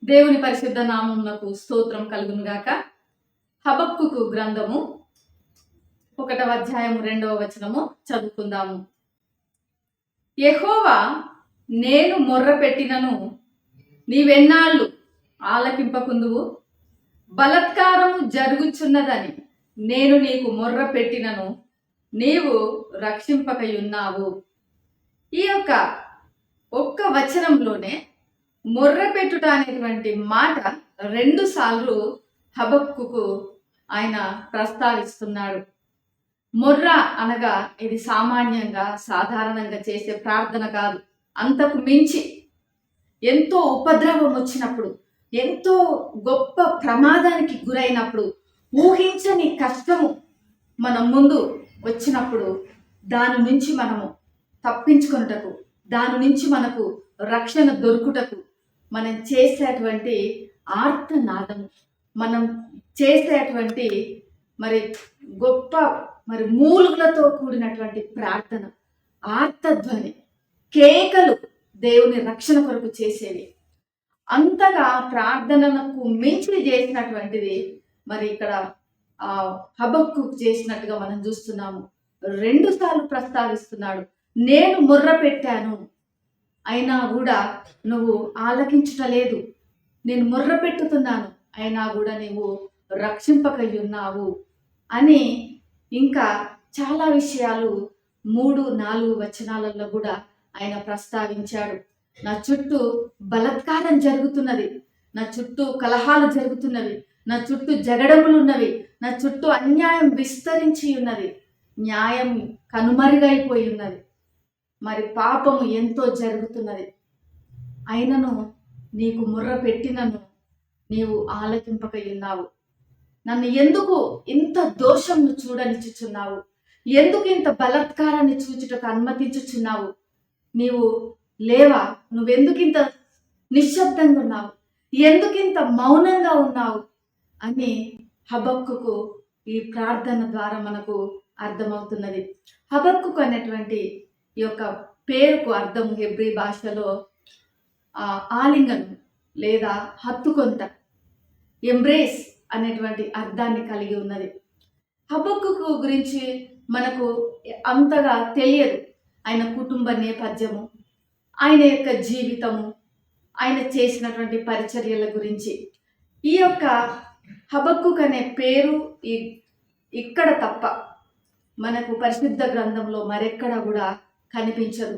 దేవుని పరిశుద్ధ నామమునకు స్తోత్రం కలుగును గాక. హబక్కుకు గ్రంథము 1వ అధ్యాయము 2వ వచనము చదువుకుందాము. యెహోవా, నేను మొర్ర పెట్టినను నీవెన్నాళ్ళు ఆలకింపకుందువు? బలత్కారము జరుగుచున్నదని నేను నీకు మొర్ర పెట్టినను నీవు రక్షింపకయున్నావు. ఈ ఒక్క వచనంలోనే మొర్ర పెట్టుట అనేటువంటి మాట 2 సార్లు హబక్కుకు ఆయన ప్రస్తావిస్తున్నాడు. మొర్ర అనగా ఇది సామాన్యంగా సాధారణంగా చేసే ప్రార్థన కాదు. అంతకు మించి ఎంతో ఉపద్రవం వచ్చినప్పుడు, ఎంతో గొప్ప ప్రమాదానికి గురైనప్పుడు, ఊహించని కష్టము మన ముందు వచ్చినప్పుడు దాని నుంచి మనము తప్పించుకొనుటకు, దాని నుంచి మనకు రక్షణ దొరుకుటకు మనం చేసేటువంటి ఆర్తనాదము, మనం చేసేటువంటి గొప్ప మూలుగులతో కూడినటువంటి ప్రార్థన, ఆర్తధ్వని, కేకలు దేవుని రక్షణ కొరకు చేసేవి. అంతగా ప్రార్థనకు మించి చేసినటువంటిది ఇక్కడ హబక్కు చేసినట్టుగా మనం చూస్తున్నాము. 2 సార్లు ప్రస్తావిస్తున్నాడు. నేను మొర్ర పెట్టాను, అయినా కూడా నువ్వు ఆలకించుటలేదు. నేను మొర్ర పెట్టుతున్నాను, అయినా కూడా నువ్వు రక్షింపకయున్నావు అని ఇంకా చాలా విషయాలు 3-4 వచనాలలో కూడా ఆయన ప్రస్తావించాడు. నా చుట్టూ బలత్కారం జరుగుతున్నది, నా చుట్టూ కలహాలు జరుగుతున్నవి, నా చుట్టూ జగడములు ఉన్నవి, నా చుట్టూ అన్యాయం విస్తరించి ఉన్నది, న్యాయం కనుమరుగైపోయి ఉన్నది, పాపము ఎంతో జరుగుతున్నది. అయినను నీకు మొర్ర పెట్టినను నీవు ఆలకింపకయున్నావు. నన్ను ఎందుకు ఇంత దోషంను చూడనిచ్చుచున్నావు? ఎందుకు ఇంత బలత్కారాన్ని చూచుటకు అనుమతించుచున్నావు? నీవు లేవా? నువ్వెందుకింత నిశ్శబ్దంగా ఉన్నావు? ఎందుకింత మౌనంగా ఉన్నావు అని హబక్కుకు ఈ ప్రార్థన ద్వారా మనకు అర్థమవుతున్నది. హబక్కుకు అనేటువంటి ఈ పేరుకు అర్థం హెబ్రీ భాషలో ఆలింగనం లేదా హత్తుకొంత, ఎంబ్రేస్ అనేటువంటి అర్థాన్ని కలిగి ఉన్నది. హబక్కుకు గురించి మనకు అంతగా తెలియదు. ఆయన కుటుంబ నేపథ్యము, ఆయన జీవితము, ఆయన చేసినటువంటి పరిచర్యల గురించి. ఈ హబక్కుకు అనే పేరు ఇక్కడ తప్ప మనకు పరిశుద్ధ గ్రంథంలో మరెక్కడ కూడా కనిపించదు.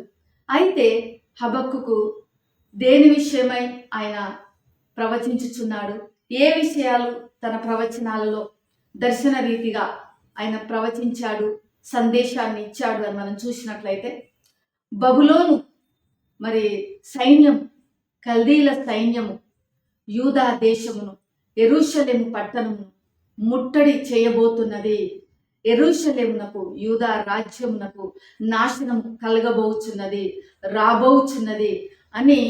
అయితే హబక్కుకు దేని విషయమై ఆయన ప్రవచించుచున్నాడు, ఏ విషయాలు తన ప్రవచనాలలో దర్శన రీతిగా ఆయన ప్రవచించాడు, సందేశాన్ని ఇచ్చాడు అని మనం చూసినట్లయితే, బబులోను సైన్యం, కల్దీల సైన్యము యూదా దేశమును, యెరూషలేము పట్టణమును ముట్టడి చేయబోతున్నది. యెరూషలేమునకు, యూదా రాజ్యమునకు నాశనం కలగబోచున్నది, రాబోచున్నది అని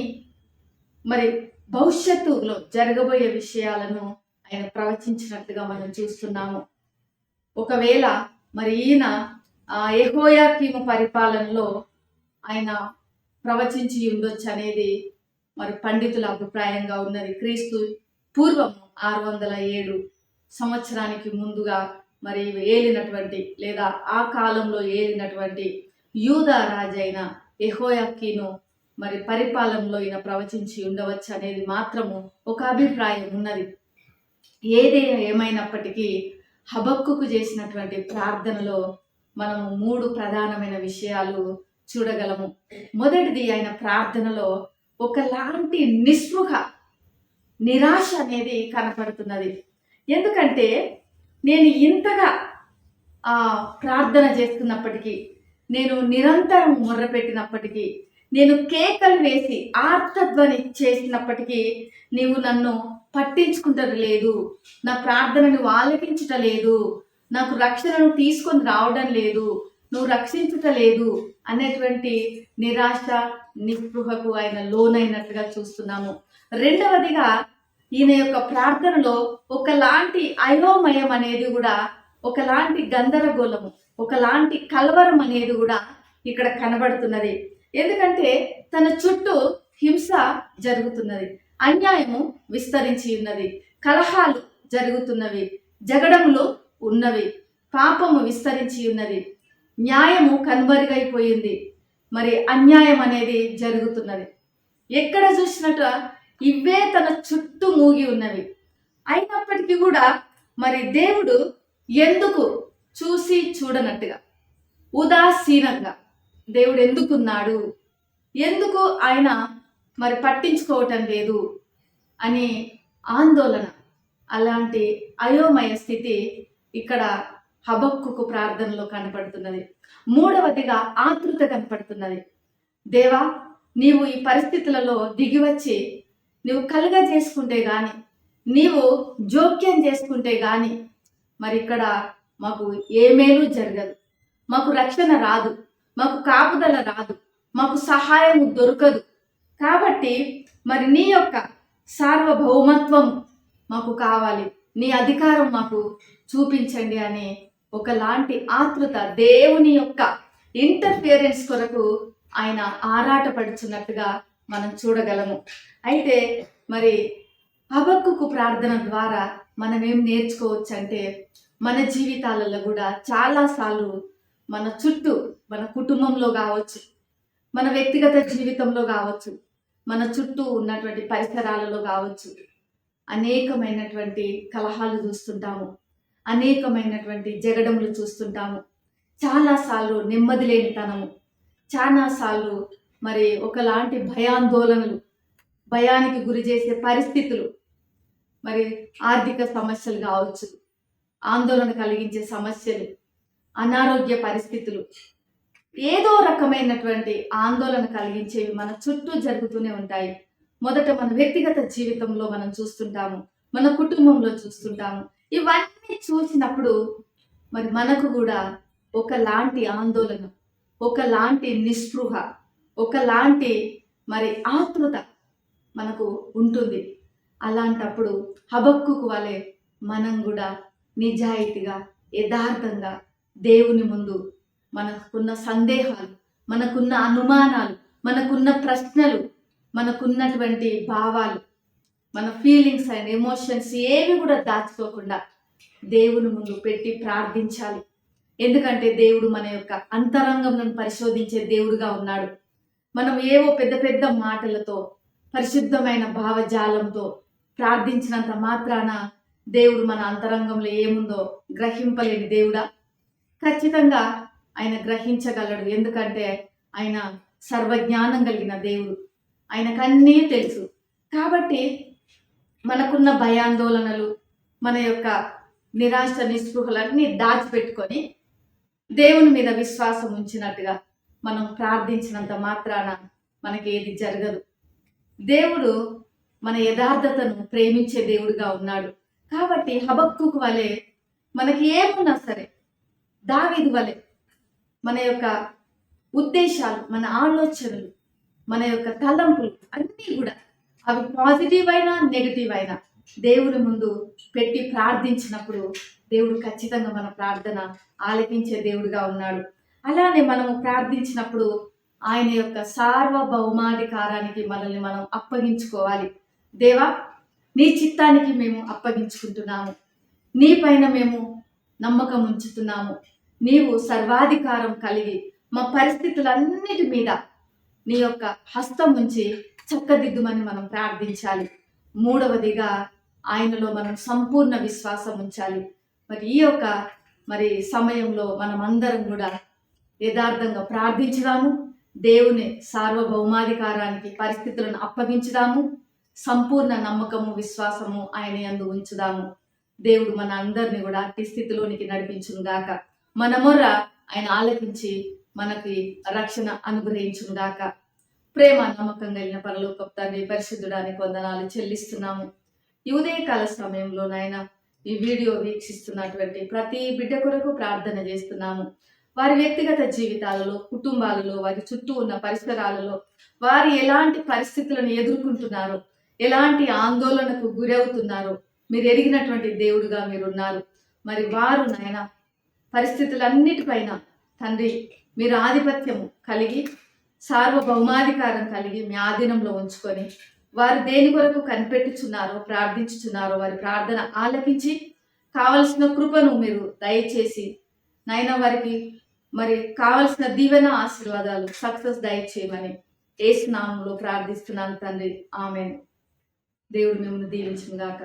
భవిష్యత్తులో జరగబోయే విషయాలను ఆయన ప్రవచించినట్టుగా మనం చూస్తున్నాము. ఒకవేళ ఈయన యెహోయాకీము పరిపాలనలో ఆయన ప్రవచించి ఉండొచ్చు అనేది పండితుల అభిప్రాయంగా ఉన్నది. క్రీస్తు పూర్వం 607 సంవత్సరానికి ముందుగా ఏలినటువంటి లేదా ఆ కాలంలో ఏలినటువంటి యూదా రాజైన యెహోయాకీను పరిపాలనలో ఈయన ప్రవచించి ఉండవచ్చు అనేది మాత్రము ఒక అభిప్రాయం ఉన్నది. ఏమైనప్పటికీ హబక్కుకు చేసినటువంటి ప్రార్థనలో మనము 3 ప్రధానమైన విషయాలు చూడగలము. మొదటిది, ఆయన ప్రార్థనలో ఒకలాంటి నిస్పృహ, నిరాశ అనేది కనపడుతున్నది. ఎందుకంటే నేను ఇంతగా ప్రార్థన చేస్తున్నప్పటికీ, నేను నిరంతరం మొర్రపెట్టినప్పటికీ, నేను కేకలు వేసి ఆర్తధ్వని చేసినప్పటికీ నీవు నన్ను పట్టించుకుంటలేదు, నా ప్రార్థనను ఆలకించుటలేదు, నాకు రక్షణను తీసుకొని రావడం లేదు, నువ్వు రక్షించుటలేదు అనేటువంటి నిరాశ, నిస్పృహకు ఆయన లోనైనట్టుగా చూస్తున్నాము. రెండవదిగా ఈయన ప్రార్థనలో ఒకలాంటి అయోమయం అనేది కూడా, ఒకలాంటి గందరగోళము, ఒకలాంటి కలవరం అనేది కూడా ఇక్కడ కనబడుతున్నది. ఎందుకంటే తన చుట్టూ హింస జరుగుతున్నది, అన్యాయము విస్తరించి ఉన్నది, కలహాలు జరుగుతున్నవి, జగడములు ఉన్నవి, పాపము విస్తరించి ఉన్నది, న్యాయము కనుమరుగైపోయింది, మరి అన్యాయం అనేది జరుగుతున్నది. ఎక్కడ చూసినట్టు ఇవే తన చుట్టూ మూగి ఉన్నవి. అయినప్పటికీ కూడా మరి దేవుడు ఎందుకు చూసి చూడనట్టుగా, ఉదాసీనంగా దేవుడు ఎందుకున్నాడు, ఎందుకు ఆయన మరి పట్టించుకోవటం లేదు అని ఆందోళన, అలాంటి అయోమయ స్థితి ఇక్కడ హబక్కుకు ప్రార్థనలో కనపడుతున్నది. మూడవదిగా ఆతృత కనపడుతున్నది. దేవా, నీవు ఈ పరిస్థితులలో దిగివచ్చి నువ్వు కలుగా చేసుకుంటే గాని, నీవు జోక్యం చేసుకుంటే గాని మరి ఇక్కడ మాకు ఏ మేలు జరగదు, మాకు రక్షణ రాదు, మాకు కాపుదల రాదు, మాకు సహాయం దొరకదు. కాబట్టి మరి నీ యొక్క సార్వభౌమత్వం మాకు కావాలి, నీ అధికారం మాకు చూపించండి అని ఒకలాంటి ఆతృత, దేవుని యొక్క ఇంటర్ఫియరెన్స్ కొరకు ఆయన ఆరాటపడుచున్నట్టుగా మనం చూడగలము. అయితే మరి హబక్కుకు ప్రార్థన ద్వారా మనం ఏం నేర్చుకోవచ్చు అంటే, మన జీవితాలలో కూడా చాలాసార్లు మన చుట్టూ, మన కుటుంబంలో కావచ్చు, మన వ్యక్తిగత జీవితంలో కావచ్చు, మన చుట్టూ ఉన్నటువంటి పరిసరాలలో కావచ్చు, అనేకమైనటువంటి కలహాలు చూస్తుంటాము, అనేకమైనటువంటి జగడములు చూస్తుంటాము. చాలాసార్లు నెమ్మది లేనితనము, చాలాసార్లు మరి ఒకలాంటి భయాందోళనలు, భయానికి గురి చేసే పరిస్థితులు, మరి ఆర్థిక సమస్యలు కావచ్చు, ఆందోళన కలిగించే సమస్యలు, అనారోగ్య పరిస్థితులు, ఏదో రకమైనటువంటి ఆందోళన కలిగించేవి మన చుట్టూ జరుగుతూనే ఉంటాయి. మొదట మన వ్యక్తిగత జీవితంలో మనం చూస్తుంటాము, మన కుటుంబంలో చూస్తుంటాము. ఇవన్నీ చూసినప్పుడు మరి మనకు కూడా ఒకలాంటి ఆందోళన, ఒకలాంటి నిస్పృహ, ఒకలాంటి మరి ఆతృత మనకు ఉంటుంది. అలాంటప్పుడు హబక్కుకు వలె మనం కూడా నిజాయితీగా, యథార్థంగా దేవుని ముందు మనకున్న సందేహాలు, మనకున్న అనుమానాలు, మనకున్న ప్రశ్నలు, మనకున్నటువంటి భావాలు, మన ఫీలింగ్స్ అండ్ ఎమోషన్స్ ఏవి కూడా దాచుకోకుండా దేవుని ముందు పెట్టి ప్రార్థించాలి. ఎందుకంటే దేవుడు మన యొక్క అంతరంగంను పరిశోధించే దేవుడుగా ఉన్నాడు. మనం ఏవో పెద్ద పెద్ద మాటలతో, పరిశుద్ధమైన భావజాలంతో ప్రార్థించినంత మాత్రాన దేవుడు మన అంతరంగంలో ఏముందో గ్రహింపలేని దేవుడా? ఖచ్చితంగా ఆయన గ్రహించగలడు. ఎందుకంటే ఆయన సర్వజ్ఞానం కలిగిన దేవుడు, ఆయనకన్నీ తెలుసు. కాబట్టి మనకున్న భయాందోళనలు, మన యొక్క నిరాశ నిస్పృహలన్నీ దాచిపెట్టుకొని దేవుని మీద విశ్వాసం ఉంచినట్టుగా మనం ప్రార్థించినంత మాత్రాన మనకి ఏది జరగదు. దేవుడు మన యథార్థతను ప్రేమించే దేవుడుగా ఉన్నాడు. కాబట్టి హబక్కుకు వలె మనకి ఏమున్నా సరే, దావీదు వలె మన యొక్క ఉద్దేశాలు, మన ఆలోచనలు, మన యొక్క తలంపులు అన్నీ కూడా అవి పాజిటివ్ అయినా నెగిటివ్ అయినా దేవుని ముందు పెట్టి ప్రార్థించినప్పుడు దేవుడు ఖచ్చితంగా మన ప్రార్థన ఆలకించే దేవుడుగా ఉన్నాడు. అలానే మనము ప్రార్థించినప్పుడు ఆయన యొక్క సార్వభౌమాధికారానికి మనల్ని మనం అప్పగించుకోవాలి. దేవా, నీ చిత్తానికి మేము అప్పగించుకుంటున్నాము, నీ పైన మేము నమ్మకం ఉంచుతున్నాము. నీవు సర్వాధికారం కలిగి మా పరిస్థితులన్నిటి మీద నీ యొక్క హస్తం ఉంచి చక్కదిద్దుమని మనం ప్రార్థించాలి. మూడవదిగా ఆయనలో మనం సంపూర్ణ విశ్వాసం ఉంచాలి. మరి ఈ యొక్క సమయంలో మనం అందరం కూడా యథార్థంగా ప్రార్థించుదాము, దేవుని సార్వభౌమాధికారానికి పరిస్థితులను అప్పగించుదాము, సంపూర్ణ నమ్మకము, విశ్వాసము ఆయన యందు ఉంచుదాము. దేవుడు మన అందరిని కూడా అట్టి స్థితిలోనికి నడిపించును గాక. మన మొర్ర ఆయన ఆలకించి మనకి రక్షణ అనుగ్రహించును గాక. ప్రేమ నమ్మకం కలిగిన పరలోకపు తండ్రి, పరిశుద్ధుడానికి వందనాలు చెల్లిస్తున్నాము. ఈ ఉదయకాల సమయంలో నాయన ఈ వీడియో వీక్షిస్తున్నటువంటి ప్రతి బిడ్డ కొరకు ప్రార్థన చేస్తున్నాము. వారి వ్యక్తిగత జీవితాలలో, కుటుంబాలలో, వారి చుట్టూ ఉన్న పరిసరాలలో వారు ఎలాంటి పరిస్థితులను ఎదుర్కొంటున్నారో, ఎలాంటి ఆందోళనకు గురవుతున్నారో మీరు ఎరిగినటువంటి దేవుడుగా మీరున్నారు. మరి వారు నాయన పరిస్థితులన్నిటిపైన తండ్రి మీరు ఆధిపత్యము కలిగి, సార్వభౌమాధికారం కలిగి మీ ఆధీనంలో ఉంచుకొని వారు దేని కొరకు కనిపెట్టుచున్నారో ప్రార్థించుచున్నారో వారి ప్రార్థన ఆలకించి కావలసిన కృపను మీరు దయచేసి నాయన వారికి మరి కావలసిన దీవెన ఆశీర్వాదాలు సక్సెస్ దయచేయమని యేసు నామములో ప్రార్థిస్తున్నాను తండ్రి. ఆమేన్. దేవుడు మిమ్మల్ని దీవించును గాక.